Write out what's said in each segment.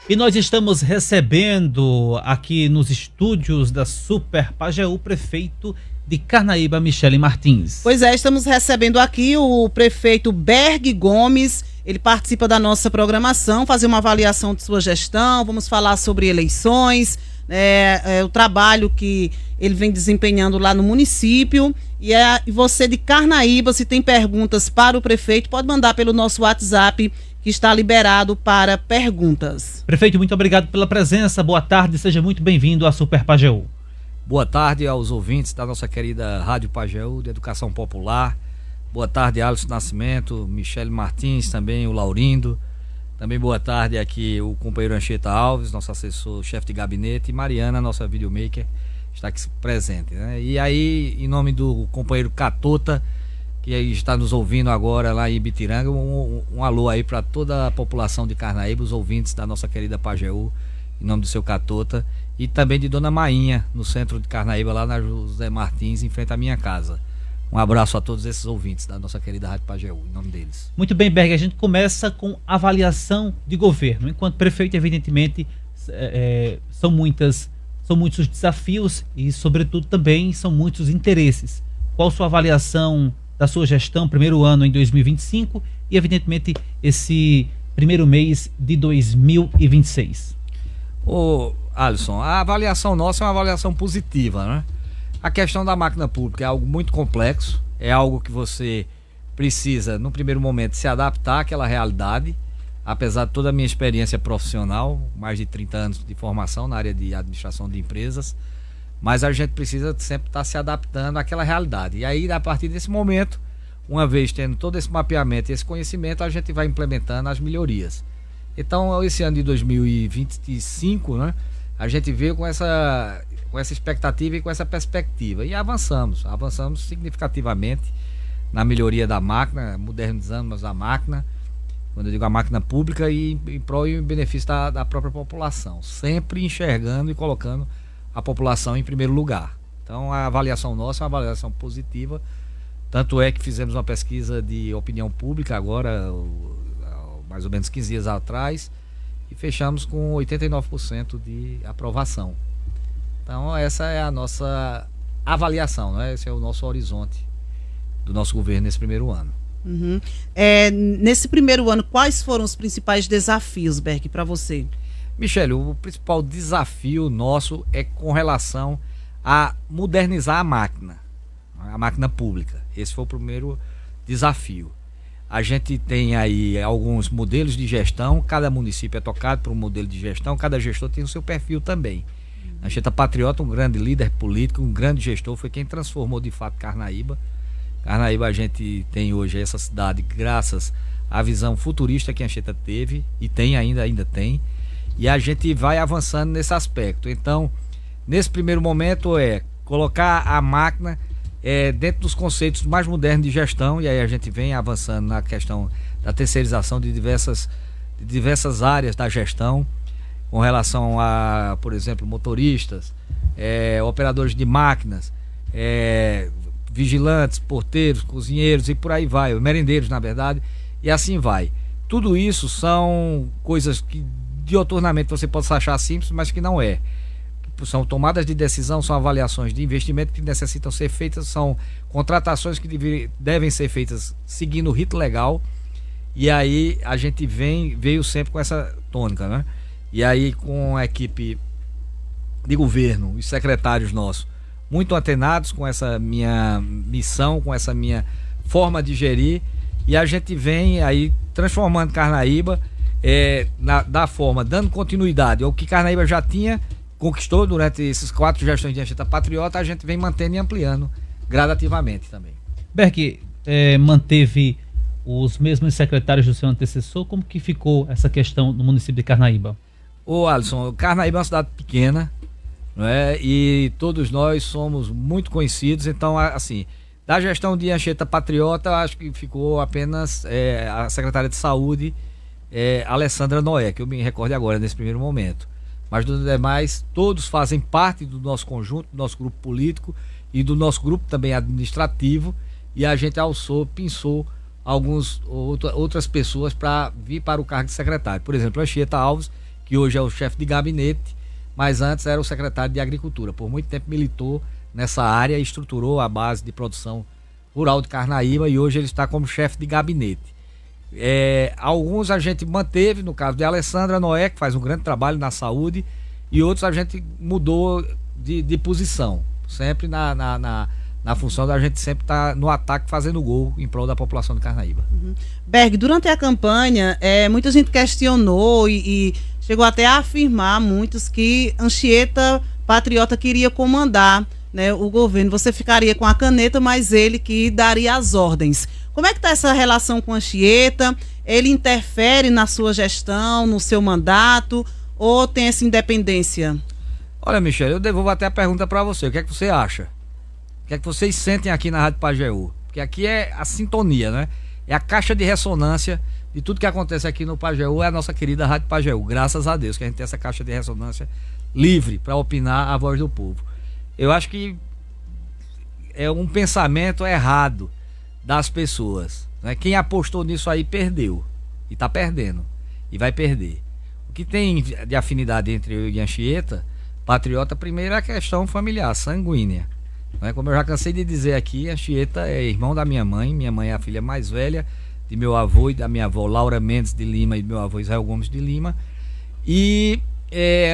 E nós estamos recebendo aqui nos estúdios da Super Pajeú o prefeito de Carnaíba, Michele Martins. Pois é, estamos recebendo aqui o prefeito Berg Gomes. Ele participa da nossa programação, fazer uma avaliação de sua gestão. Vamos falar sobre eleições, o trabalho que ele vem desempenhando lá no município. E você de Carnaíba, se tem perguntas para o prefeito, pode mandar pelo nosso WhatsApp, que está liberado para perguntas. Prefeito, muito obrigado pela presença. Boa tarde, seja muito bem-vindo à Super Pajeú. Boa tarde aos ouvintes da nossa querida Rádio Pajeú, de Educação Popular. Boa tarde, Alisson Nascimento, Michele Martins, também o Laurindo. Também boa tarde aqui o companheiro Anchieta Alves, nosso assessor, chefe de gabinete, e Mariana, nossa videomaker, está aqui presente, né? E aí, em nome do companheiro Catota, que está nos ouvindo agora lá em Ibitiranga, um alô aí para toda a população de Carnaíba, os ouvintes da nossa querida Pajeú, em nome do seu Catota, e também de Dona Mainha, no centro de Carnaíba, lá na José Martins, em frente à minha casa. Um abraço a todos esses ouvintes da nossa querida Rádio Pajeú, em nome deles. Muito bem, Berg, a gente começa com avaliação de governo. Enquanto prefeito, evidentemente, são muitos os desafios e, sobretudo, também são muitos interesses. Qual a sua avaliação da sua gestão, primeiro ano em 2025 e, evidentemente, esse primeiro mês de 2026? Ô, Alisson, a avaliação nossa é uma avaliação positiva, né? A questão da máquina pública é algo muito complexo, é algo que você precisa, no primeiro momento, se adaptar àquela realidade, apesar de toda a minha experiência profissional, mais de 30 anos de formação na área de administração de empresas, mas a gente precisa sempre estar se adaptando àquela realidade. E aí, a partir desse momento, uma vez tendo todo esse mapeamento e esse conhecimento, a gente vai implementando as melhorias. Então, esse ano de 2025, né, a gente veio com essa expectativa e com essa perspectiva. E avançamos significativamente na melhoria da máquina, modernizamos a máquina, quando eu digo a máquina pública, e em prol e em benefício da própria população. Sempre enxergando e colocando a população em primeiro lugar. Então, a avaliação nossa é uma avaliação positiva. Tanto é que fizemos uma pesquisa de opinião pública agora, mais ou menos 15 dias atrás, e fechamos com 89% de aprovação. Então, essa é a nossa avaliação, né? Esse é o nosso horizonte do nosso governo nesse primeiro ano. Uhum. Nesse primeiro ano, quais foram os principais desafios, Berg, para você? Michele, o principal desafio nosso é com relação a modernizar a máquina pública. Esse foi o primeiro desafio. A gente tem aí alguns modelos de gestão, cada município é tocado por um modelo de gestão, cada gestor tem o seu perfil também. A Anchieta Patriota, um grande líder político, um grande gestor, foi quem transformou de fato Carnaíba. Carnaíba, a gente tem hoje essa cidade graças à visão futurista que a Anchieta teve e tem ainda tem. E a gente vai avançando nesse aspecto. Então, nesse primeiro momento colocar a máquina dentro dos conceitos mais modernos de gestão, e aí a gente vem avançando na questão da terceirização de diversas áreas da gestão, com relação a, por exemplo, motoristas, operadores de máquinas, vigilantes, porteiros, cozinheiros e por aí vai, merendeiros, na verdade, e assim vai. Tudo isso são coisas que dioturnamente você pode achar simples, mas que não é. São tomadas de decisão, são avaliações de investimento que necessitam ser feitas, são contratações que devem ser feitas seguindo o rito legal, e aí a gente veio sempre com essa tônica, né? E aí, com a equipe de governo, os secretários nossos, muito antenados com essa minha missão, com essa minha forma de gerir, e a gente vem aí transformando Carnaíba da forma, dando continuidade ao que Carnaíba já conquistou durante esses 4 gestões de Anchieta Patriota, a gente vem mantendo e ampliando gradativamente também. Berg, manteve os mesmos secretários do seu antecessor, como que ficou essa questão no município de Carnaíba? Ô Alisson, Carnaíba é uma cidade pequena, não é? E todos nós somos muito conhecidos, então assim, da gestão de Anchieta Patriota, acho que ficou apenas a secretária de saúde, Alessandra Noé, que eu me recordo agora nesse primeiro momento. Mas dos demais, todos fazem parte do nosso conjunto, do nosso grupo político e do nosso grupo também administrativo, e a gente pensou outras pessoas para vir para o cargo de secretário. Por exemplo, a Anchieta Alves, que hoje é o chefe de gabinete, mas antes era o secretário de Agricultura. Por muito tempo militou nessa área e estruturou a base de produção rural de Carnaíba e hoje ele está como chefe de gabinete. Alguns a gente manteve, no caso de Alessandra Noé, que faz um grande trabalho na saúde, e outros a gente mudou de posição, sempre na função da gente sempre estar no ataque fazendo gol em prol da população de Carnaíba. Berg, durante a campanha, muita gente questionou e chegou até a afirmar muitos que Anchieta Patriota queria comandar, né, o governo. Você ficaria com a caneta, mas ele que daria as ordens. Como é que está essa relação com Anchieta? Ele interfere na sua gestão, no seu mandato, ou tem essa independência? Olha, Michele, eu devolvo até a pergunta para você. O que é que você acha? O que é que vocês sentem aqui na Rádio Pajeú? Porque aqui é a sintonia, né? É a caixa de ressonância de tudo que acontece aqui no Pajeú, é a nossa querida Rádio Pajeú. Graças a Deus que a gente tem essa caixa de ressonância livre para opinar a voz do povo. Eu acho que é um pensamento errado das pessoas, né? Quem apostou nisso aí perdeu, e está perdendo, e vai perder. O que tem de afinidade entre eu e Anchieta Patriota, primeiro é a questão familiar, sanguínea, né? Como eu já cansei de dizer aqui, Anchieta é irmão da minha mãe é a filha mais velha de meu avô e da minha avó Laura Mendes de Lima e do meu avô Israel Gomes de Lima. E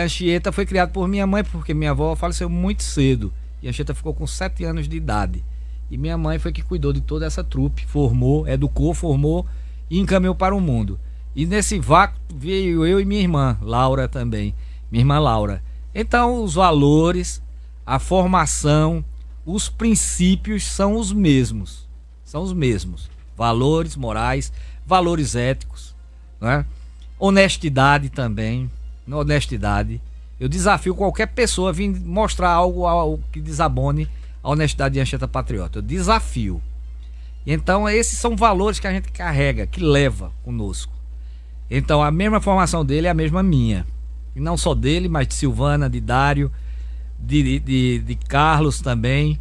Anchieta foi criado por minha mãe, porque minha avó faleceu muito cedo e Anchieta ficou com 7 anos de idade. E minha mãe foi que cuidou de toda essa trupe, formou, educou, formou e encaminhou para o mundo. E nesse vácuo veio eu e minha irmã, Laura também, minha irmã Laura. Então os valores, a formação, os princípios são os mesmos. São os mesmos. Valores morais, valores éticos, né? Honestidade também. Honestidade. Eu desafio qualquer pessoa a vir mostrar algo que desabone a honestidade de Anchieta Patriota. Eu desafio. Então esses são valores que a gente carrega, que leva conosco. Então a mesma formação dele é a mesma minha. E não só dele, mas de Silvana, de Dário, de Carlos também.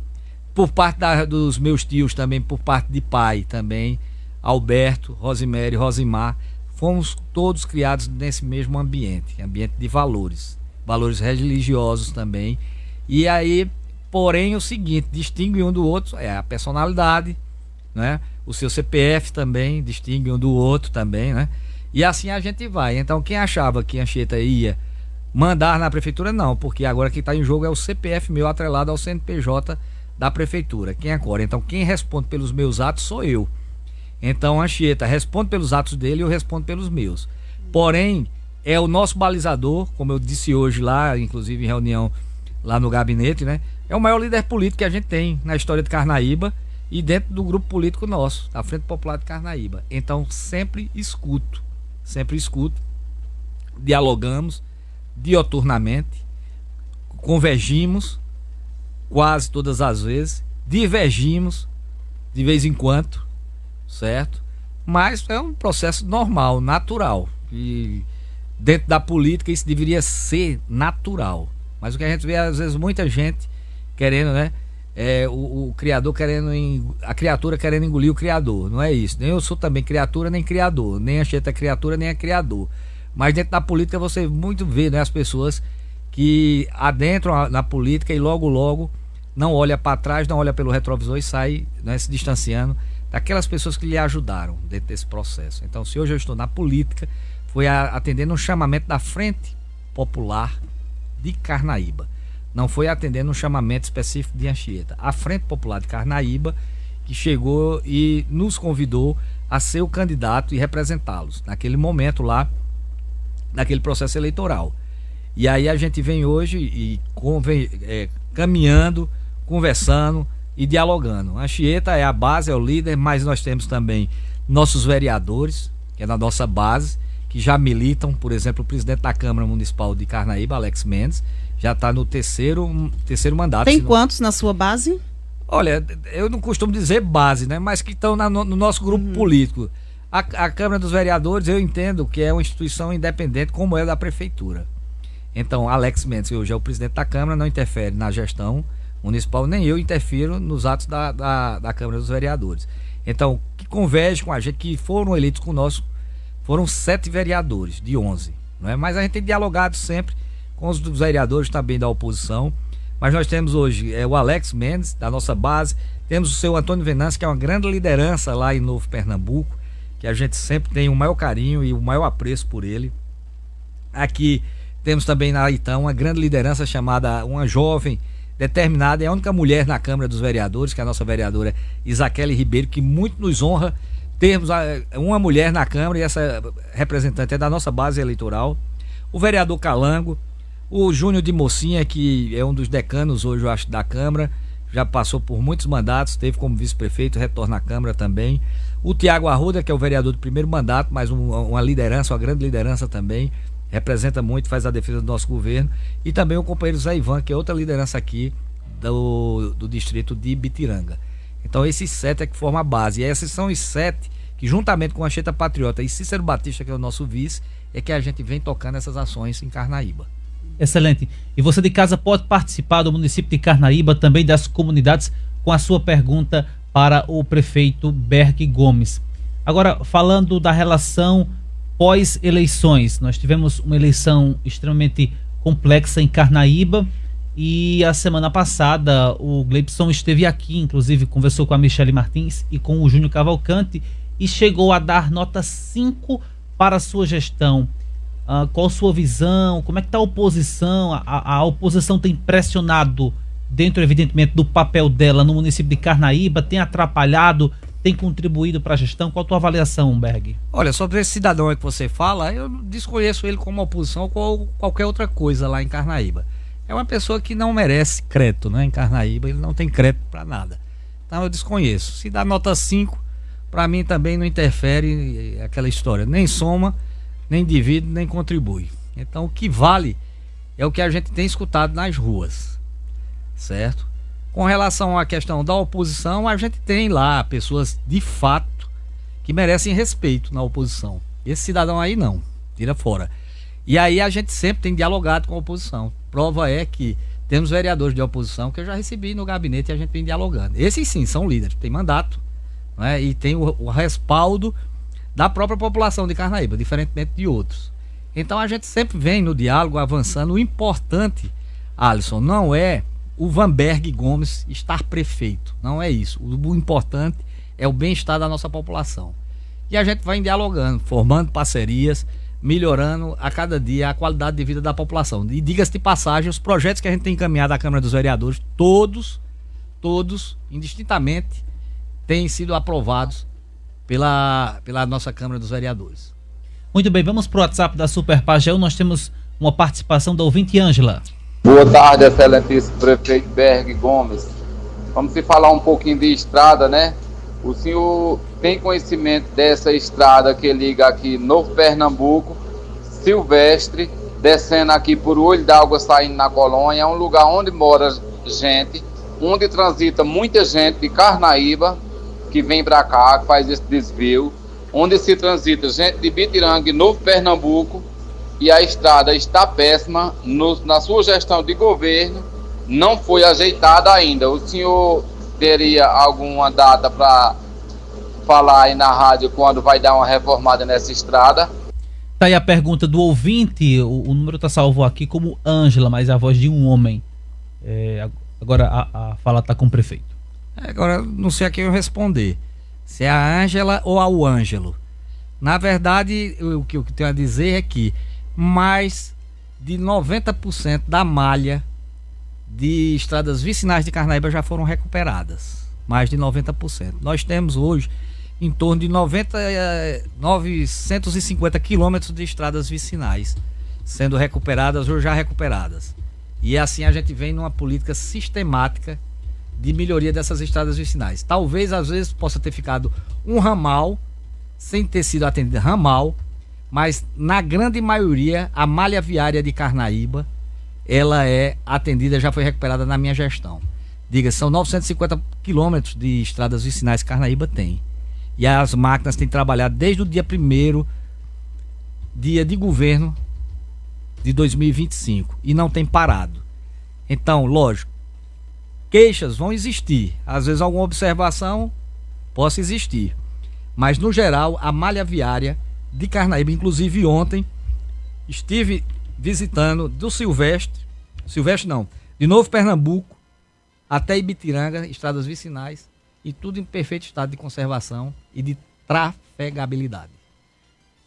Por parte dos meus tios também, por parte de pai também. Alberto, Rosimério, Rosimar. Fomos todos criados nesse mesmo ambiente de valores. Valores religiosos também. E aí, porém, o seguinte, distingue um do outro é a personalidade, né? O seu CPF também distingue um do outro também, né? E assim a gente vai. Então, quem achava que Anchieta ia mandar na prefeitura, não, porque agora quem está em jogo é o CPF meu atrelado ao CNPJ da prefeitura. Quem agora? Então, quem responde pelos meus atos sou eu. Então, Anchieta responde pelos atos dele e eu respondo pelos meus. Porém, é o nosso balizador, como eu disse hoje lá, inclusive em reunião lá no gabinete, né? É o maior líder político que a gente tem na história de Carnaíba e dentro do grupo político nosso, da Frente Popular de Carnaíba. Então, sempre escuto, dialogamos dioturnamente, convergimos quase todas as vezes, divergimos de vez em quando, certo? Mas é um processo normal, natural, e dentro da política isso deveria ser natural. Mas o que a gente vê às vezes muita gente querendo, né? O criador querendo, a criatura querendo engolir o criador. Não é isso. Nem eu sou também criatura nem criador. Nem Anchieta é criatura nem é criador. Mas dentro da política você muito vê, né, as pessoas que adentram na política e logo não olha para trás, não olha pelo retrovisor e sai, né, se distanciando daquelas pessoas que lhe ajudaram dentro desse processo. Então, se hoje eu estou na política, foi atendendo um chamamento da Frente Popular de Carnaíba. Não foi atendendo um chamamento específico de Anchieta. A Frente Popular de Carnaíba que chegou e nos convidou a ser o candidato e representá-los naquele momento lá, naquele processo eleitoral. E aí a gente vem hoje e caminhando, conversando e dialogando. Anchieta é a base, é o líder, mas nós temos também nossos vereadores, que é na nossa base, que já militam. Por exemplo, o presidente da Câmara Municipal de Carnaíba, Alex Mendes, já está no terceiro mandato. Tem quantos na sua base? Olha, eu não costumo dizer base, né? Mas que estão no nosso grupo político. A Câmara dos Vereadores, eu entendo que é uma instituição independente, como é da Prefeitura. Então, Alex Mendes, que hoje é o presidente da Câmara, não interfere na gestão municipal, nem eu interfiro nos atos da Câmara dos Vereadores. Então, o que converge com a gente, que foram eleitos conosco, foram 7 vereadores de 11. não é? Mas a gente tem dialogado sempre com os vereadores também da oposição. Mas nós temos hoje o Alex Mendes, da nossa base, temos o seu Antônio Venâncio, que é uma grande liderança lá em Novo Pernambuco, que a gente sempre tem o maior carinho e o maior apreço por ele. Aqui temos também na Aitã uma grande liderança chamada, uma jovem determinada, é a única mulher na Câmara dos Vereadores, que é a nossa vereadora Isaquele Ribeiro, que muito nos honra termos uma mulher na Câmara, e essa representante é da nossa base eleitoral. O vereador Calango, o Júnior de Mocinha, que é um dos decanos hoje, eu acho, da Câmara, já passou por muitos mandatos, teve como vice-prefeito, retorna à Câmara também. O Tiago Arruda, que é o vereador do primeiro mandato, mas uma liderança, uma grande liderança também, representa muito, faz a defesa do nosso governo. E também o companheiro Zé Ivan, que é outra liderança aqui do distrito de Bitiranga. Então esses 7 é que formam a base, e esses são os 7 que, juntamente com a Anchieta Patriota e Cícero Batista, que é o nosso vice, é que a gente vem tocando essas ações em Carnaíba. Excelente. E você de casa pode participar do município de Carnaíba, também das comunidades, com a sua pergunta para o prefeito Berg Gomes. Agora, falando da relação pós-eleições, nós tivemos uma eleição extremamente complexa em Carnaíba, e a semana passada o Gleibson esteve aqui, inclusive conversou com a Michele Martins e com o Júnior Cavalcante, e chegou a dar nota 5 para a sua gestão. Qual a sua visão? Como é que está a oposição? A oposição tem pressionado dentro, evidentemente, do papel dela no município de Carnaíba? Tem atrapalhado? Tem contribuído para a gestão? Qual a tua avaliação, Berg? Olha, sobre esse cidadão aí que você fala, eu desconheço ele como oposição ou qualquer outra coisa lá em Carnaíba. É uma pessoa que não merece crédito, né? Em Carnaíba ele não tem crédito para nada. Então eu desconheço. Se dá nota 5, para mim também não interfere aquela história. Nem soma, nem divide, nem contribui. Então o que vale é o que a gente tem escutado nas ruas, certo? Com relação à questão da oposição, a gente tem lá pessoas de fato que merecem respeito na oposição. Esse cidadão aí não, tira fora. E aí a gente sempre tem dialogado com a oposição. Prova é que temos vereadores de oposição que eu já recebi no gabinete e a gente vem dialogando. Esses sim são líderes, tem mandato, né? E tem o respaldo da própria população de Carnaíba, diferentemente de outros. Então a gente sempre vem no diálogo avançando. O importante, Alisson, não é o Vanberg Gomes estar prefeito, não é isso. O importante é o bem-estar da nossa população. E a gente vai dialogando, formando parcerias, melhorando a cada dia a qualidade de vida da população. E diga-se de passagem, os projetos que a gente tem encaminhado à Câmara dos Vereadores, todos, indistintamente, têm sido aprovados pela nossa Câmara dos Vereadores. Muito bem, vamos para o WhatsApp da Super Pageu. Nós temos uma participação da ouvinte Ângela. Boa tarde, excelentíssimo prefeito Berg Gomes. Vamos se falar um pouquinho de estrada, né? O senhor tem conhecimento dessa estrada que liga aqui Novo Pernambuco, Silvestre, descendo aqui por Olho d'Água, saindo na Colônia. É um lugar onde mora gente, onde transita muita gente de Carnaíba, que vem para cá, que faz esse desvio, onde se transita gente de Bitiranga e Novo Pernambuco, e a estrada está péssima. Na sua gestão de governo não foi ajeitada ainda. O senhor teria alguma data para falar aí na rádio quando vai dar uma reformada nessa estrada? Tá aí a pergunta do ouvinte. O número tá salvo aqui como Ângela, mas é a voz de um homem. Agora a fala tá com o prefeito. Agora não sei a quem eu responder, se é a Ângela ou ao Ângelo. Na verdade, o que eu tenho a dizer é que mais de 90% da malha de estradas vicinais de Carnaíba já foram recuperadas. Mais de 90%. Nós temos hoje em torno de 950 quilômetros de estradas vicinais sendo recuperadas ou já recuperadas. E assim a gente vem numa política sistemática de melhoria dessas estradas vicinais. Talvez às vezes possa ter ficado um ramal sem ter sido atendido ramal, mas na grande maioria a malha viária de Carnaíba ela é atendida, já foi recuperada na minha gestão. Diga, são 950 quilômetros de estradas vicinais que Carnaíba tem. E as máquinas têm trabalhado desde o dia 1º dia de governo de 2025 e não tem parado. Então, lógico, queixas vão existir. Às vezes alguma observação possa existir. Mas no geral, a malha viária de Carnaíba, inclusive ontem, estive visitando de Novo Pernambuco até Ibitiranga, estradas vicinais, e tudo em perfeito estado de conservação e de trafegabilidade.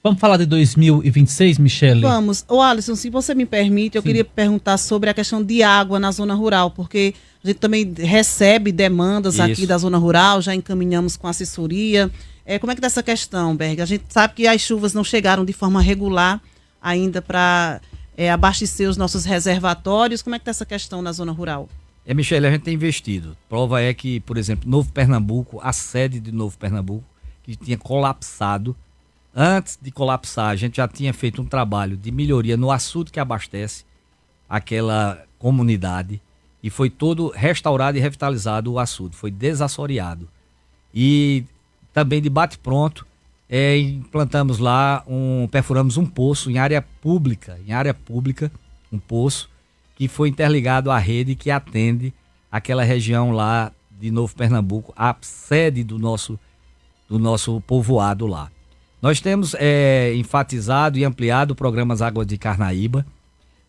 Vamos falar de 2026, Michele? Vamos. Ô Alisson, se você me permite, eu queria perguntar sobre a questão de água na zona rural, porque a gente também recebe demandas aqui da zona rural, já encaminhamos com assessoria. Como é que está essa questão, Berg? A gente sabe que as chuvas não chegaram de forma regular ainda para abastecer os nossos reservatórios. Como é que está essa questão na zona rural? Michele, a gente tem investido. Prova é que, por exemplo, Novo Pernambuco, a sede de Novo Pernambuco, que tinha colapsado, antes de colapsar, a gente já tinha feito um trabalho de melhoria no açude que abastece aquela comunidade e foi todo restaurado e revitalizado o açude, foi desassoreado. E também de bate-pronto, implantamos lá, perfuramos um poço em área pública, um poço que foi interligado à rede que atende aquela região lá de Novo Pernambuco, a sede do nosso povoado lá. Nós temos enfatizado e ampliado programas Águas de Carnaíba,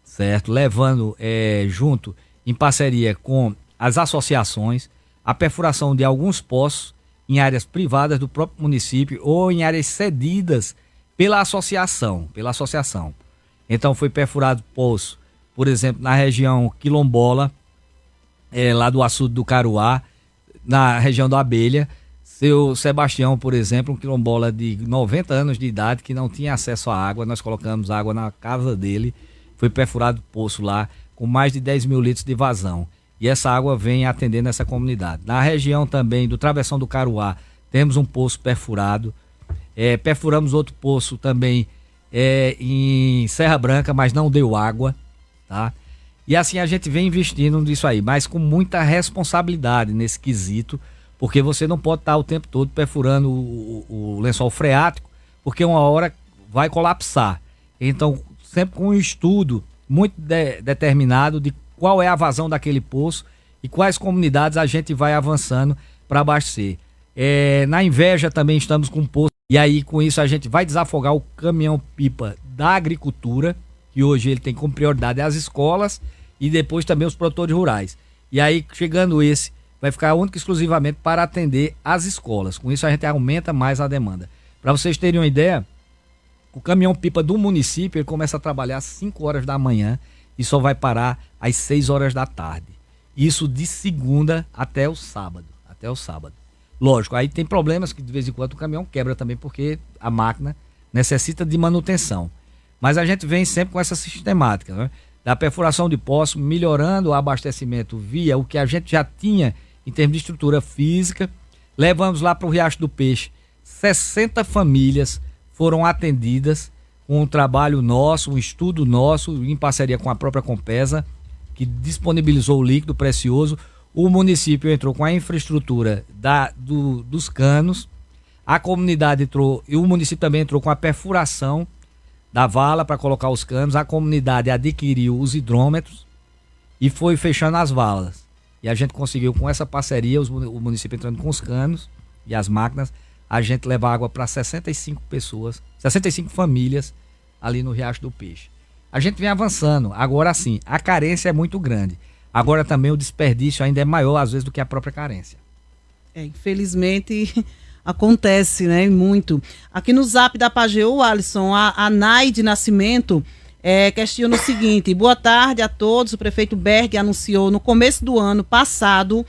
certo? Levando junto, em parceria com as associações, a perfuração de alguns poços em áreas privadas do próprio município ou em áreas cedidas pela associação. Então foi perfurado poço, por exemplo, na região quilombola, lá do açude do Caruá, na região da Abelha. Seu Sebastião, por exemplo, um quilombola de 90 anos de idade que não tinha acesso à água, nós colocamos água na casa dele, foi perfurado poço lá com mais de 10 mil litros de vazão. E essa água vem atendendo essa comunidade. Na região também do Travessão do Caruá, temos um poço perfurado. Perfuramos outro poço também em Serra Branca, mas não deu água, tá? E assim a gente vem investindo nisso aí, mas com muita responsabilidade nesse quesito, porque você não pode estar o tempo todo perfurando o lençol freático, porque uma hora vai colapsar. Então, sempre com um estudo muito determinado de qual é a vazão daquele poço e quais comunidades a gente vai avançando para abastecer. Na Inveja também estamos com um poço, e aí com isso a gente vai desafogar o caminhão-pipa da agricultura, que hoje ele tem como prioridade as escolas e depois também os produtores rurais. E aí, chegando esse, vai ficar único e exclusivamente para atender as escolas. Com isso a gente aumenta mais a demanda. Para vocês terem uma ideia, o caminhão-pipa do município ele começa a trabalhar às 5 horas da manhã e só vai parar às 6 horas da tarde. Isso de segunda até o sábado. Lógico, aí tem problemas que de vez em quando o caminhão quebra também, porque a máquina necessita de manutenção. Mas a gente vem sempre com essa sistemática, né? Da perfuração de poços, melhorando o abastecimento via o que a gente já tinha em termos de estrutura física. Levamos lá para o Riacho do Peixe, 60 famílias foram atendidas com um trabalho nosso, um estudo nosso, em parceria com a própria Compesa, que disponibilizou o líquido precioso. O município entrou com a infraestrutura dos canos, a comunidade entrou, e o município também entrou com a perfuração da vala para colocar os canos, a comunidade adquiriu os hidrômetros e foi fechando as valas. E a gente conseguiu, com essa parceria, o município entrando com os canos e as máquinas, a gente levar água para 65 pessoas, 65 famílias ali no Riacho do Peixe. A gente vem avançando. Agora sim, a carência é muito grande. Agora também o desperdício ainda é maior, às vezes, do que a própria carência. Infelizmente, acontece, né? Muito. Aqui no zap da Pajeú, Alisson, a Naide Nascimento questiona o seguinte: boa tarde a todos. O prefeito Berg anunciou no começo do ano passado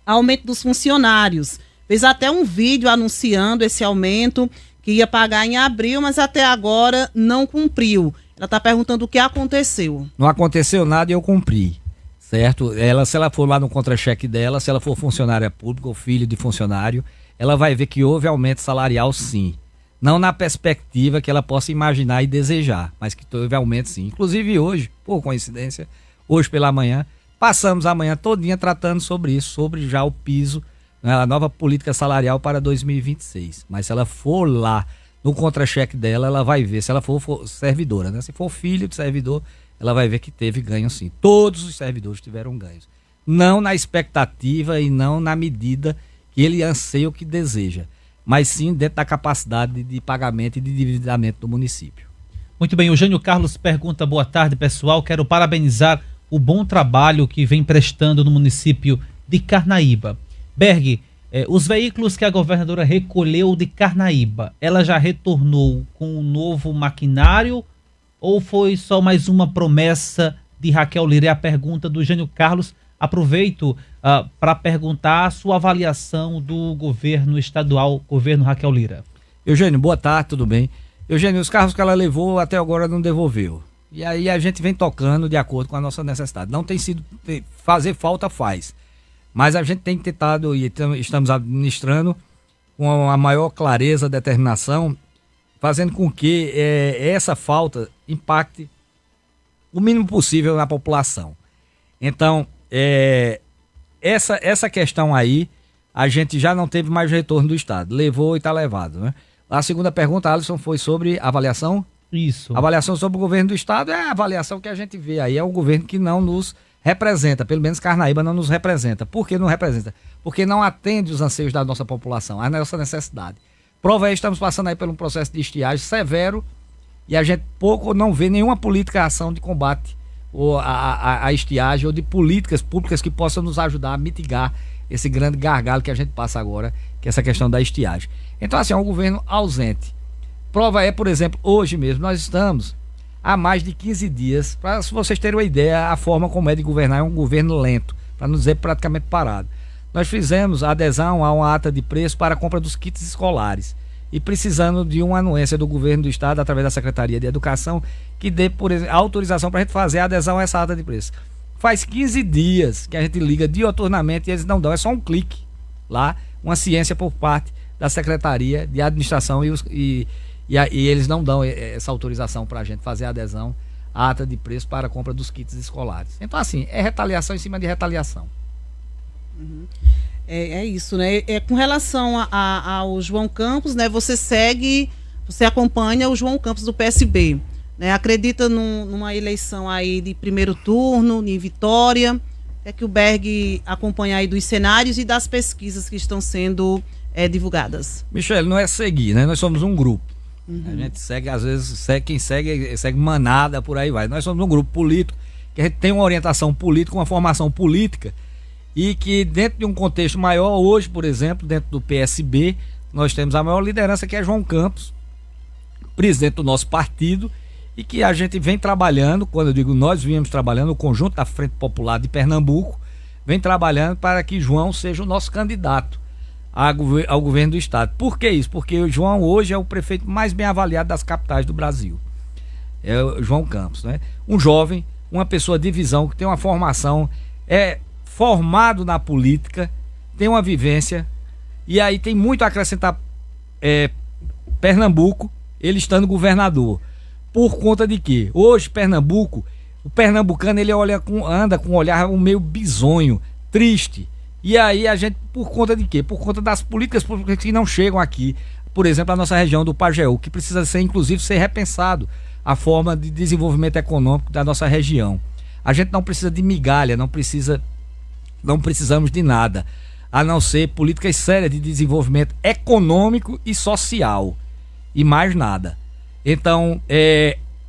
aumento dos funcionários. Fez até um vídeo anunciando esse aumento, que ia pagar em abril, mas até agora não cumpriu. Ela está perguntando o que aconteceu. Não aconteceu nada e eu cumpri, certo? Se ela for lá no contra-cheque dela, se ela for funcionária pública ou filho de funcionário, ela vai ver que houve aumento salarial sim. Não na perspectiva que ela possa imaginar e desejar, mas que houve aumento sim. Inclusive hoje, por coincidência, hoje pela manhã, passamos a manhã todinha tratando sobre isso, sobre já o piso, né, a nova política salarial para 2026. Mas se ela for lá no contra-cheque dela, ela vai ver, se ela for servidora, né? Se for filho de servidor, ela vai ver que teve ganho sim. Todos os servidores tiveram ganhos. Não na expectativa e não na medida que ele anseia o que deseja, mas sim dentro da capacidade de pagamento e de endividamento do município. Muito bem, o Jânio Carlos pergunta: boa tarde, pessoal, quero parabenizar o bom trabalho que vem prestando no município de Carnaíba. Berg, os veículos que a governadora recolheu de Carnaíba, ela já retornou com um novo maquinário ou foi só mais uma promessa de Raquel Lira? É a pergunta do Jânio Carlos. Aproveito para perguntar a sua avaliação do governo estadual, governo Raquel Lira. Eugênio, boa tarde, tudo bem? Eugênio, os carros que ela levou até agora não devolveu. E aí a gente vem tocando de acordo com a nossa necessidade. Não tem sido, fazer falta faz. Mas a gente tem tentado e estamos administrando com a maior clareza, determinação, fazendo com que essa falta impacte o mínimo possível na população. Então, essa questão aí, a gente já não teve mais retorno do Estado. Levou e está levado, né? A segunda pergunta, Alisson, foi sobre avaliação? Isso. A avaliação sobre o governo do Estado é a avaliação que a gente vê aí. É um governo que não nos representa, pelo menos Carnaíba não nos representa. Por que não representa? Porque não atende os anseios da nossa população, a nossa necessidade. Prova aí, estamos passando aí por um processo de estiagem severo e a gente pouco não vê nenhuma política, ação de combate ou a estiagem ou de políticas públicas que possam nos ajudar a mitigar esse grande gargalo que a gente passa agora, que é essa questão da estiagem. Então, assim, é um governo ausente. Prova é, por exemplo, hoje mesmo, nós estamos há mais de 15 dias, para vocês terem uma ideia, a forma como é de governar é um governo lento, para não dizer praticamente parado. Nós fizemos a adesão a uma ata de preço para a compra dos kits escolares e precisando de uma anuência do governo do Estado, através da Secretaria de Educação, que dê, por exemplo, autorização para a gente fazer a adesão a essa ata de preço. Faz 15 dias que a gente liga dioturnamente e eles não dão, é só um clique lá, uma ciência por parte da Secretaria de Administração e eles não dão essa autorização para a gente fazer a adesão à ata de preço para a compra dos kits escolares. Então, assim, é retaliação em cima de retaliação. Uhum. É isso, né? Com relação ao João Campos, né? Você acompanha o João Campos do PSB, né? Acredita numa eleição aí de primeiro turno, em vitória? É que o Berg acompanha aí dos cenários e das pesquisas que estão sendo divulgadas. Michele, não é seguir, né? Nós somos um grupo. Uhum. A gente segue, às vezes, quem segue manada, por aí vai. Nós somos um grupo político, que a gente tem uma orientação política, uma formação política, e que dentro de um contexto maior, hoje, por exemplo, dentro do PSB, nós temos a maior liderança, que é João Campos, presidente do nosso partido, e que a gente vem trabalhando, quando eu digo nós viemos trabalhando, o conjunto da Frente Popular de Pernambuco vem trabalhando para que João seja o nosso candidato ao governo do Estado. Por que isso? Porque o João hoje é o prefeito mais bem avaliado das capitais do Brasil. É o João Campos, né? Um jovem, uma pessoa de visão, que tem uma formação, é formado na política, tem uma vivência, e aí tem muito a acrescentar Pernambuco, ele estando governador. Por conta de quê? Hoje, Pernambuco, o pernambucano, ele anda com um olhar meio bizonho, triste. E aí a gente, por conta de quê? Por conta das políticas públicas que não chegam aqui. Por exemplo, a nossa região do Pajeú, que precisa ser, inclusive, ser repensado a forma de desenvolvimento econômico da nossa região. A gente não precisa de migalha, não precisamos de nada, a não ser políticas sérias de desenvolvimento econômico e social. E mais nada. Então,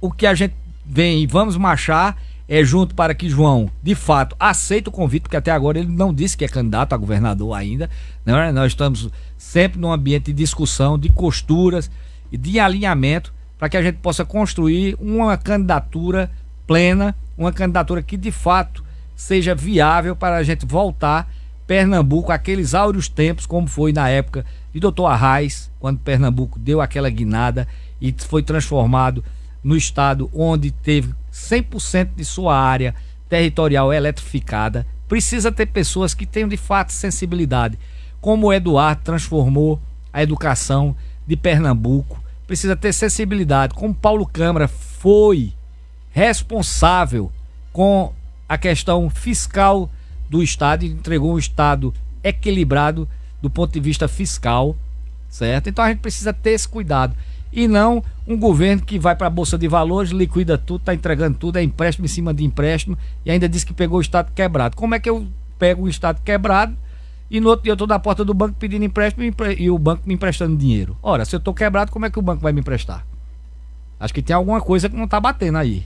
o que a gente vem e vamos marchar junto para que João, de fato, aceite o convite, porque até agora ele não disse que é candidato a governador ainda, né? Nós estamos sempre num ambiente de discussão, de costuras e de alinhamento, para que a gente possa construir uma candidatura plena, uma candidatura que de fato seja viável para a gente voltar Pernambuco àqueles áureos tempos, como foi na época de Dr. Arraes, quando Pernambuco deu aquela guinada e foi transformado no estado onde teve 100% de sua área territorial eletrificada. Precisa ter pessoas que tenham de fato sensibilidade, como o Eduardo transformou a educação de Pernambuco. Precisa ter sensibilidade, como Paulo Câmara foi responsável com a questão fiscal do estado e entregou um estado equilibrado do ponto de vista fiscal, certo? Então a gente precisa ter esse cuidado. E não um governo que vai para a Bolsa de Valores, liquida tudo, está entregando tudo, é empréstimo em cima de empréstimo e ainda diz que pegou o Estado quebrado. Como é que eu pego o Estado quebrado e no outro dia eu estou na porta do banco pedindo empréstimo e o banco me emprestando dinheiro? Ora, se eu estou quebrado, como é que o banco vai me emprestar? Acho que tem alguma coisa que não está batendo aí.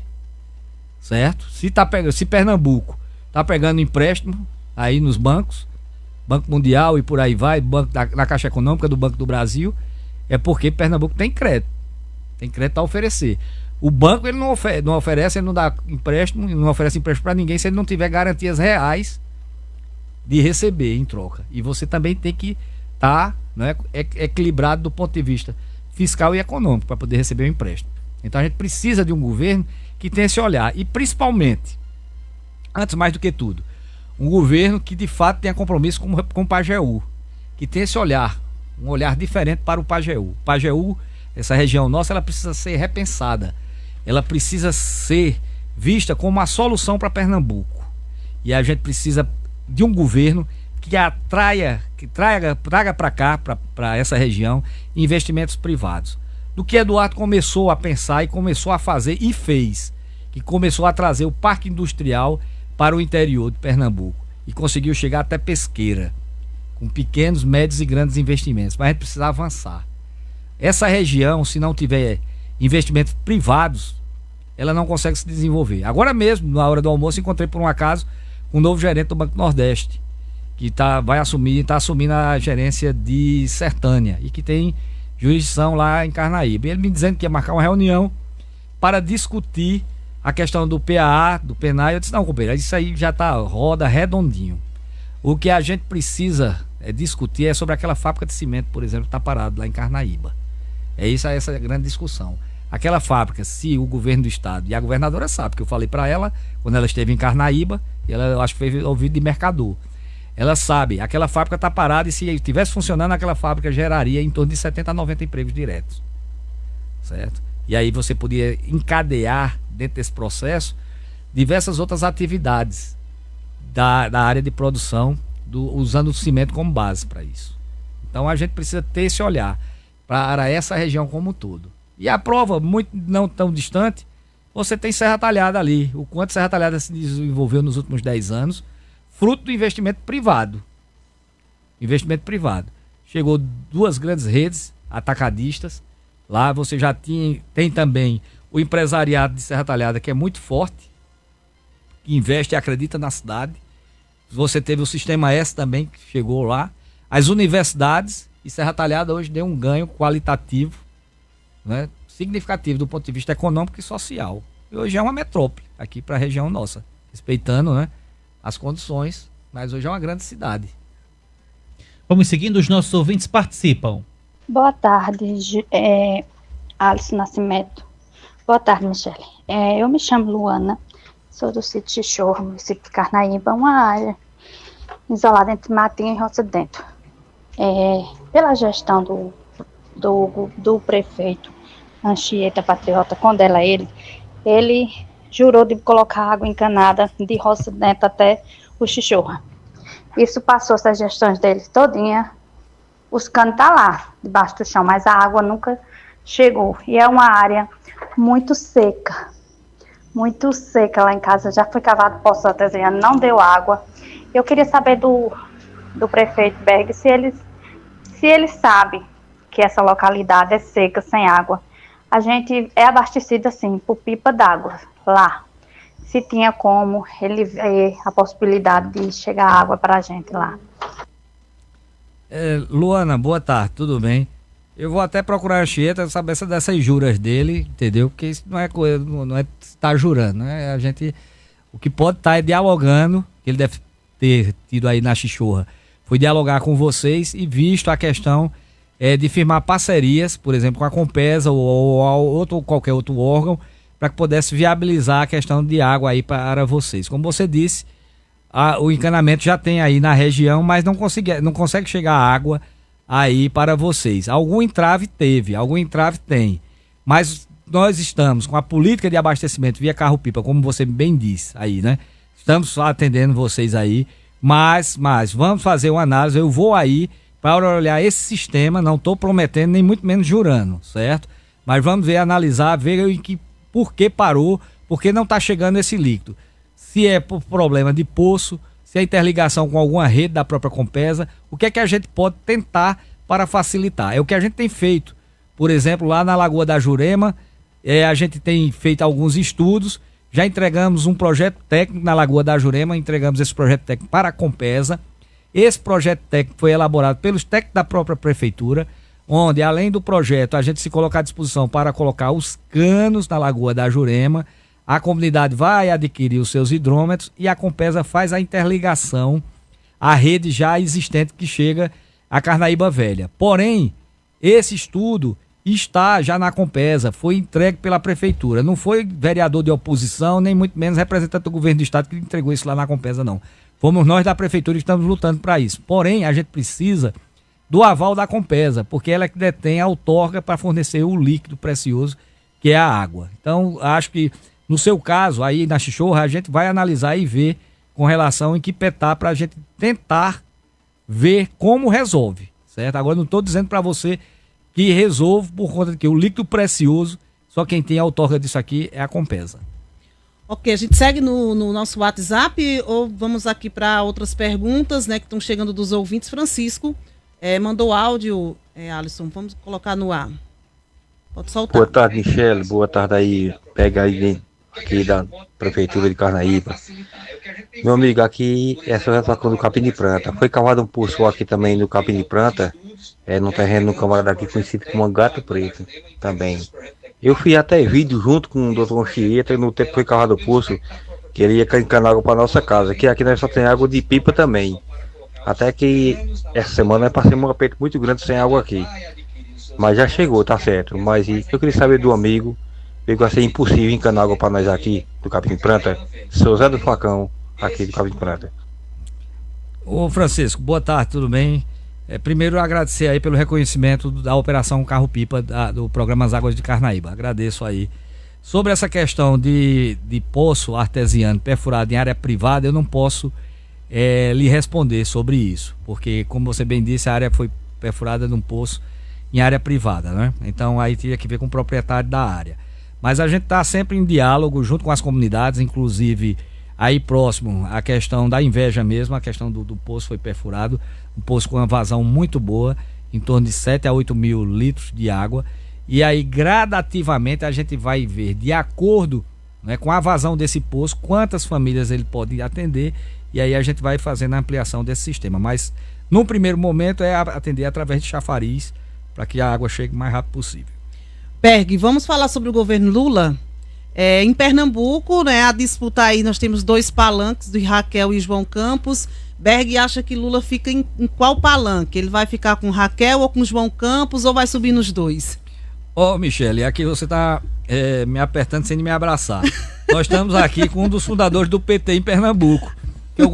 Certo? Se Pernambuco está pegando empréstimo aí nos bancos, Banco Mundial e por aí vai, banco na Caixa Econômica do Banco do Brasil, é porque Pernambuco tem crédito. Tem crédito a oferecer. O banco ele não oferece, ele não dá empréstimo, ele não oferece empréstimo para ninguém se ele não tiver garantias reais de receber em troca. E você também tem que estar equilibrado do ponto de vista fiscal e econômico para poder receber o empréstimo. Então a gente precisa de um governo que tenha esse olhar. E principalmente, antes mais do que tudo, um governo que de fato tenha compromisso com o Pajeú, que tenha esse olhar, um olhar diferente para o Pajeú. Pajeú, essa região nossa, ela precisa ser repensada. Ela precisa ser vista como uma solução para Pernambuco. E a gente precisa de um governo que traga para cá, para essa região, investimentos privados. Do que Eduardo começou a pensar e começou a fazer e fez, que começou a trazer o parque industrial para o interior de Pernambuco e conseguiu chegar até Pesqueira, com pequenos, médios e grandes investimentos. Mas a gente precisa avançar. Essa região, se não tiver investimentos privados, ela não consegue se desenvolver. Agora mesmo, na hora do almoço, encontrei por um acaso um novo gerente do Banco Nordeste, que está assumindo a gerência de Sertânia e que tem jurisdição lá em Carnaíba. Ele me dizendo que ia marcar uma reunião para discutir a questão do PAA, do PENAI. Eu disse, não, companheiro, isso aí já está roda redondinho. O que a gente precisa discutir é sobre aquela fábrica de cimento, por exemplo, que está parada lá em Carnaíba. Essa a grande discussão. Aquela fábrica, se o governo do estado, e a governadora sabe, que eu falei para ela, quando ela esteve em Carnaíba, e ela, eu acho que fez ouvido de mercador. Ela sabe, aquela fábrica está parada e se estivesse funcionando, aquela fábrica geraria em torno de 70 a 90 empregos diretos. Certo? E aí você podia encadear, dentro desse processo, diversas outras atividades da área de produção, usando o cimento como base para isso. Então a gente precisa ter esse olhar para essa região como um todo. E a prova, muito não tão distante, você tem Serra Talhada ali. O quanto Serra Talhada se desenvolveu nos últimos 10 anos, fruto do investimento privado. Investimento privado. Chegou 2 grandes redes atacadistas. Lá você já tem também o empresariado de Serra Talhada, que é muito forte, que investe e acredita na cidade. Você teve o Sistema S também, que chegou lá. As universidades, e Serra Talhada hoje deu um ganho qualitativo, né, significativo do ponto de vista econômico e social. E hoje é uma metrópole aqui para a região nossa, respeitando, né, as condições, mas hoje é uma grande cidade. Vamos seguindo, os nossos ouvintes participam. Boa tarde, Alice Nascimento. Boa tarde, Michele. Eu me chamo Luana, sou do sítio Xixorro, município de Carnaíba, uma área isolada entre Matinho e Roça Dentro. Pela gestão do prefeito Anchieta Patriota, quando ele jurou de colocar água encanada de Roça Dentro até o Xixorra. Isso passou, essas gestões dele todinha, os canos estão lá, debaixo do chão, mas a água nunca chegou. E é uma área muito seca lá em casa. Já foi cavado poço artesiano, não deu água. Eu queria saber do prefeito Berg se ele sabe que essa localidade é seca, sem água. A gente é abastecido assim, por pipa d'água lá. Se tinha como ele ver a possibilidade de chegar água para a gente lá. Luana, boa tarde, tudo bem? Eu vou até procurar a Anchieta, saber dessas juras dele, entendeu? Porque isso não é coisa, não é estar jurando, né? A gente, o que pode estar é dialogando, que ele deve ter tido aí na Xixorra, foi dialogar com vocês e visto a questão de firmar parcerias, por exemplo, com a Compesa ou qualquer outro órgão, para que pudesse viabilizar a questão de água aí para vocês. Como você disse, o encanamento já tem aí na região, mas não consegue chegar água aí para vocês. Algum entrave tem, mas nós estamos com a política de abastecimento via carro-pipa, como você bem disse aí, né? Estamos atendendo vocês aí, mas vamos fazer uma análise. Eu vou aí para olhar esse sistema, não estou prometendo, nem muito menos jurando, certo? Mas vamos ver, analisar, ver por que parou, por que não está chegando esse líquido. Se é por problema de poço, se é interligação com alguma rede da própria Compesa, o que é que a gente pode tentar para facilitar? É o que a gente tem feito. Por exemplo, lá na Lagoa da Jurema, A gente tem feito alguns estudos, já entregamos um projeto técnico na Lagoa da Jurema, entregamos esse projeto técnico para a Compesa. Esse projeto técnico foi elaborado pelos técnicos da própria prefeitura, onde, além do projeto, a gente se coloca à disposição para colocar os canos na Lagoa da Jurema, a comunidade vai adquirir os seus hidrômetros e a Compesa faz a interligação à rede já existente que chega a Carnaíba Velha. Porém, esse estudo está já na Compesa, foi entregue pela prefeitura. Não foi vereador de oposição, nem muito menos representante do governo do estado que entregou isso lá na Compesa, não. Fomos nós da prefeitura que estamos lutando para isso. Porém, a gente precisa do aval da Compesa, porque ela é que detém a outorga para fornecer o líquido precioso, que é a água. Então, acho que, no seu caso, aí na Chichorra, a gente vai analisar e ver com relação em que petar para a gente tentar ver como resolve, certo? Agora, não estou dizendo para você que resolve por conta de que o líquido precioso, só quem tem a outorga disso aqui é a Compesa. Ok, a gente segue no nosso WhatsApp ou vamos aqui para outras perguntas, né, que estão chegando dos ouvintes. Francisco mandou áudio, Alisson, vamos colocar no ar. Pode soltar. Boa tarde, Michele. Boa tarde aí. Pega aí aqui da Prefeitura de Carnaíba. Meu amigo, aqui é a situação do Capim de Planta. Foi cavado um poço aqui também no Capim de Planta, no terreno do camarada aqui conhecido como Gato Preto também. Eu fiz até vídeo junto com o Dr. Anchieta no tempo que foi cavado o poço, que ele ia encanar água para nossa casa, que aqui nós só tem água de pipa também. Até que essa semana nós passamos um aperto muito grande sem água aqui. Mas já chegou, tá certo. Mas eu queria saber do amigo, veio a ser impossível encanar água para nós aqui, do Capim de Planta, Seu Zé do Facão, aqui do Capim de Planta. Ô Francisco, boa tarde, tudo bem? Primeiro agradecer aí pelo reconhecimento da operação Carro-Pipa do programa As Águas de Carnaíba. Agradeço aí. Sobre essa questão de poço artesiano perfurado em área privada, eu não posso lhe responder sobre isso, porque, como você bem disse, a área foi perfurada num poço em área privada, né? Então aí teria que ver com o proprietário da área. Mas a gente está sempre em diálogo junto com as comunidades, inclusive aí próximo a questão da inveja mesmo, a questão do poço foi perfurado, um poço com uma vazão muito boa, em torno de 7 a 8 mil litros de água, e aí gradativamente a gente vai ver, de acordo, né, com a vazão desse poço, quantas famílias ele pode atender, e aí a gente vai fazendo a ampliação desse sistema. Mas no primeiro momento é atender através de chafariz, para que a água chegue o mais rápido possível. Berg, vamos falar sobre o governo Lula? Em Pernambuco, né, a disputa aí, nós temos 2 palanques, do Raquel e João Campos. Berg acha que Lula fica em qual palanque? Ele vai ficar com Raquel ou com João Campos ou vai subir nos 2? Michele, aqui você está me apertando sem me abraçar. Nós estamos aqui com um dos fundadores do PT em Pernambuco, que é o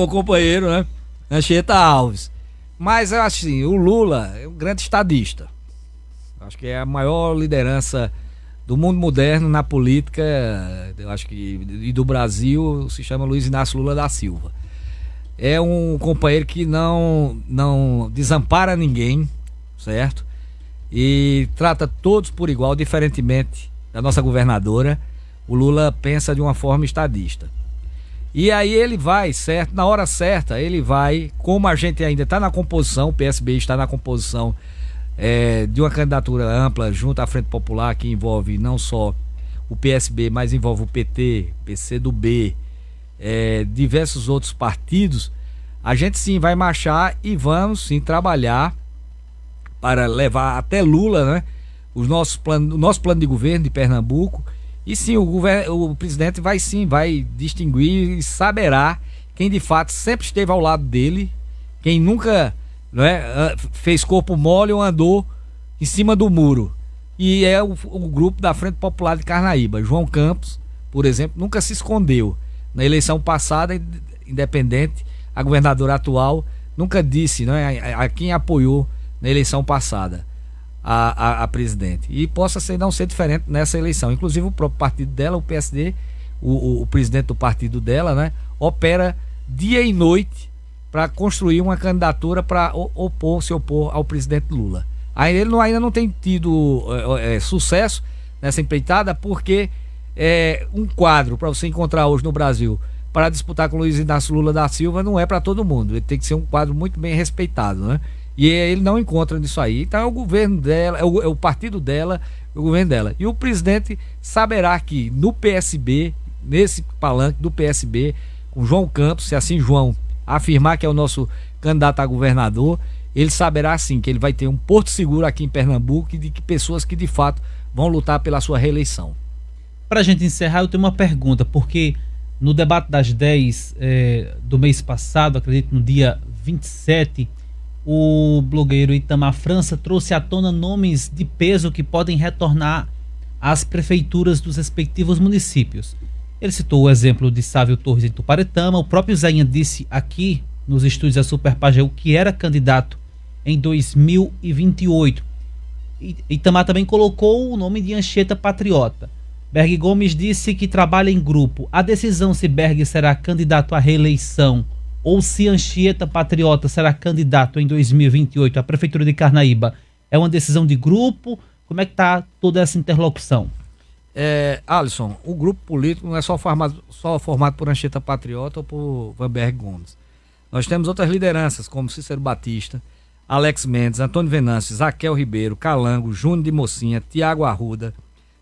companheiro né, Anchieta Alves. Mas eu acho assim, o Lula é um grande estadista. Acho que é a maior liderança do mundo moderno na política, eu acho que, e do Brasil, se chama Luiz Inácio Lula da Silva. É um companheiro que não desampara ninguém, certo? E trata todos por igual, diferentemente da nossa governadora. O Lula pensa de uma forma estadista. E aí ele vai, certo? Na hora certa, ele vai, como a gente ainda está na composição, o PSB está na composição de uma candidatura ampla junto à Frente Popular, que envolve não só o PSB, mas envolve o PT, PCdoB, diversos outros partidos. A gente sim vai marchar e vamos sim trabalhar para levar até Lula, né, o nosso plano de governo de Pernambuco. E sim, o presidente vai distinguir e saberá quem de fato sempre esteve ao lado dele, quem nunca, não é, fez corpo mole ou andou em cima do muro. E é o grupo da Frente Popular de Carnaíba. João Campos, por exemplo, nunca se escondeu. Na eleição passada, independente, a governadora atual nunca disse, não é, a quem apoiou na eleição passada. A presidente, e possa não ser diferente nessa eleição. Inclusive o próprio partido dela, o PSD, o presidente do partido dela, né, opera dia e noite para construir uma candidatura para se opor ao presidente Lula. Aí ele ainda não tem tido sucesso nessa empreitada, porque um quadro para você encontrar hoje no Brasil para disputar com Luiz Inácio Lula da Silva não é para todo mundo. Ele tem que ser um quadro muito bem respeitado, né? E ele não encontra nisso aí. Então é o governo dela, é o partido dela, o governo dela. E o presidente saberá que no PSB, nesse palanque do PSB, com João Campos, se assim João afirmar que é o nosso candidato a governador, ele saberá sim que ele vai ter um porto seguro aqui em Pernambuco e de que pessoas que de fato vão lutar pela sua reeleição. Para a gente encerrar, eu tenho uma pergunta, porque no debate das 10 do mês passado, acredito no dia 27, o blogueiro Itamar França trouxe à tona nomes de peso que podem retornar às prefeituras dos respectivos municípios. Ele citou o exemplo de Sávio Torres em Tuparetama. O próprio Zéinha disse aqui nos estúdios da Super Pajeú que era candidato em 2028. Itamar também colocou o nome de Anchieta Patriota. Berg Gomes disse que trabalha em grupo. A decisão se Berg será candidato à reeleição ou se Anchieta Patriota será candidato em 2028 à Prefeitura de Carnaíba é uma decisão de grupo? Como é que está toda essa interlocução? Alisson, o grupo político não é só formado por Anchieta Patriota ou por Vanberg Gomes. Nós temos outras lideranças, como Cícero Batista, Alex Mendes, Antônio Venâncio, Raquel Ribeiro, Calango, Júnior de Mocinha, Tiago Arruda,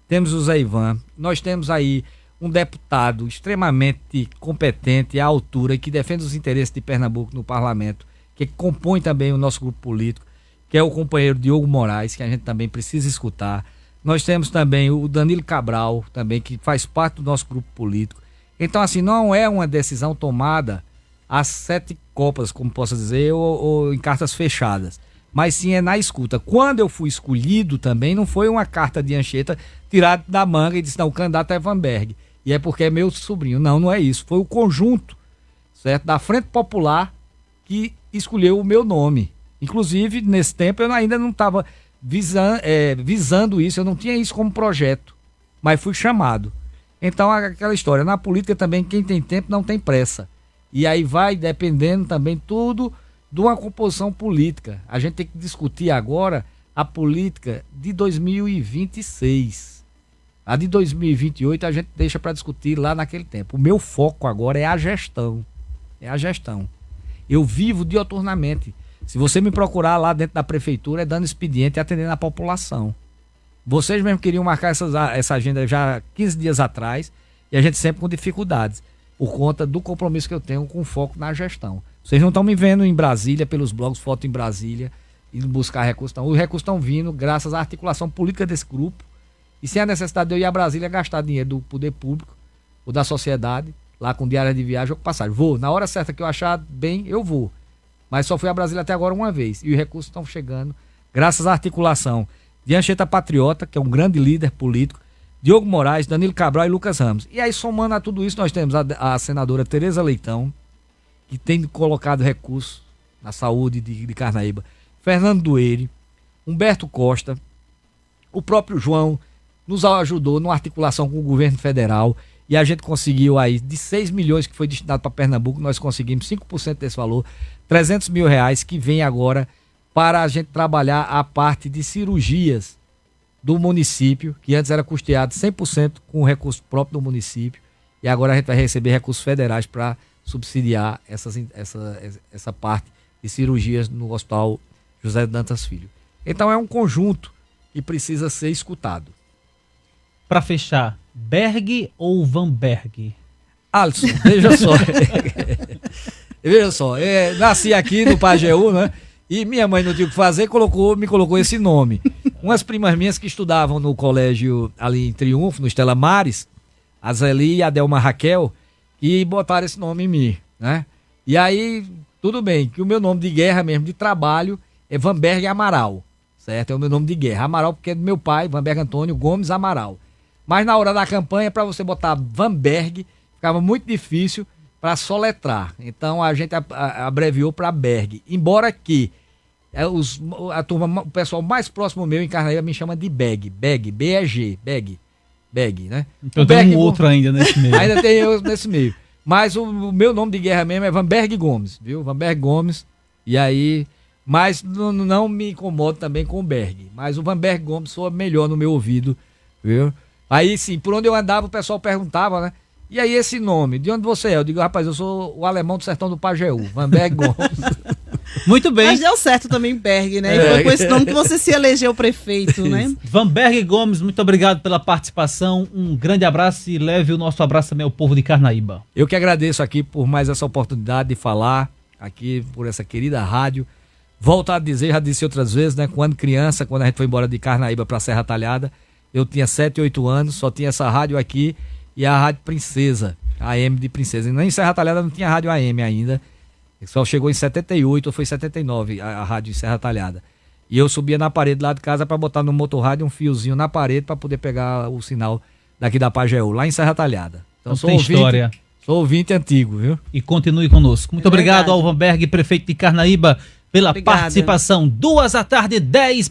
temos o Zé Ivan, nós temos aí um deputado extremamente competente, à altura, e que defende os interesses de Pernambuco no parlamento, que compõe também o nosso grupo político, que é o companheiro Diogo Moraes, que a gente também precisa escutar. Nós temos também o Danilo Cabral, também, que faz parte do nosso grupo político. Então, assim, não é uma decisão tomada às 7 copas, como posso dizer, ou em cartas fechadas. Mas sim é na escuta. Quando eu fui escolhido também, não foi uma carta de Anchieta tirada da manga e disse, não, o candidato é Vanberg. E é porque é meu sobrinho. Não, não é isso. Foi o conjunto, certo, da Frente Popular que escolheu o meu nome. Inclusive, nesse tempo, eu ainda não estava visando isso, eu não tinha isso como projeto, mas fui chamado. Então, aquela história, na política também, quem tem tempo não tem pressa. E aí vai dependendo também tudo de uma composição política. A gente tem que discutir agora a política de 2026. A de 2028 a gente deixa para discutir lá naquele tempo. O meu foco agora é a gestão. É a gestão. Eu vivo dioturnamente. Se você me procurar lá dentro da prefeitura, é dando expediente e atendendo a população. Vocês mesmo queriam marcar essa agenda já 15 dias atrás e a gente sempre com dificuldades, por conta do compromisso que eu tenho com foco na gestão. Vocês não estão me vendo em Brasília, pelos blogs Foto em Brasília, e buscar recursos. Os recursos estão vindo graças à articulação política desse grupo, e sem a necessidade de eu ir a Brasília gastar dinheiro do poder público ou da sociedade, lá com diária de viagem ou com passagem. Vou, na hora certa que eu achar bem, eu vou. Mas só fui a Brasília até agora uma vez. E os recursos estão chegando graças à articulação de Anchieta Patriota, que é um grande líder político, Diogo Moraes, Danilo Cabral e Lucas Ramos. E aí, somando a tudo isso, nós temos a senadora Tereza Leitão, que tem colocado recursos na saúde de Carnaíba, Fernando Dueire, Humberto Costa, o próprio João nos ajudou numa articulação com o governo federal, e a gente conseguiu aí, de 6 milhões que foi destinado para Pernambuco, nós conseguimos 5% desse valor, 300 mil reais, que vem agora para a gente trabalhar a parte de cirurgias do município, que antes era custeado 100% com o recurso próprio do município, e agora a gente vai receber recursos federais para subsidiar essa parte de cirurgias no Hospital José Dantas Filho. Então é um conjunto que precisa ser escutado. Para fechar, Berg ou Vanberg? Alisson, veja só. Veja só, nasci aqui no Pajeú, né? E minha mãe não tinha o que fazer, me colocou esse nome. Umas primas minhas que estudavam no colégio ali em Triunfo, no Estela Mares, a Zeli e a Delma Raquel, e botaram esse nome em mim, né? E aí, tudo bem, que o meu nome de guerra mesmo, de trabalho, é Vanberg Amaral, certo? É o meu nome de guerra. Amaral porque é do meu pai, Vanberg Antônio Gomes Amaral. Mas na hora da campanha, para você botar Vanberg, ficava muito difícil para soletrar. Então a gente abreviou para Berg. Embora que a turma, o pessoal mais próximo meu em Carnaíba me chama de Beg, B-E-G, Beg, né? Então tem um outro ainda nesse meio. Ainda tem eu nesse meio. Mas o meu nome de guerra mesmo é Vanberg Gomes, viu? Vanberg Gomes. E aí, mas não me incomodo também com o Berg. Mas o Vanberg Gomes soa melhor no meu ouvido, viu? Aí sim, por onde eu andava o pessoal perguntava, né? E aí esse nome, de onde você é? Eu digo, rapaz, eu sou o alemão do sertão do Pajeú, Vanberg Gomes. Muito bem. Mas deu certo também, Berg, né? E foi com esse nome que você se elegeu prefeito, né? Vanberg Gomes, muito obrigado pela participação. Um grande abraço e leve o nosso abraço também ao povo de Carnaíba. Eu que agradeço aqui por mais essa oportunidade de falar aqui por essa querida rádio. Volto a dizer, já disse outras vezes, né? Quando criança, quando a gente foi embora de Carnaíba para Serra Talhada, eu tinha 7, 8 anos, só tinha essa rádio aqui e a Rádio Princesa, a AM de Princesa. E nem em Serra Talhada não tinha rádio AM ainda. Só chegou em 78 ou foi 79 a rádio em Serra Talhada. E eu subia na parede lá de casa para botar no motorrádio um fiozinho na parede para poder pegar o sinal daqui da Pajeú, lá em Serra Talhada. Então tem história. Sou ouvinte antigo, viu? E continue conosco. Muito obrigado ao Vanberg, prefeito de Carnaíba, pela participação. 2h10.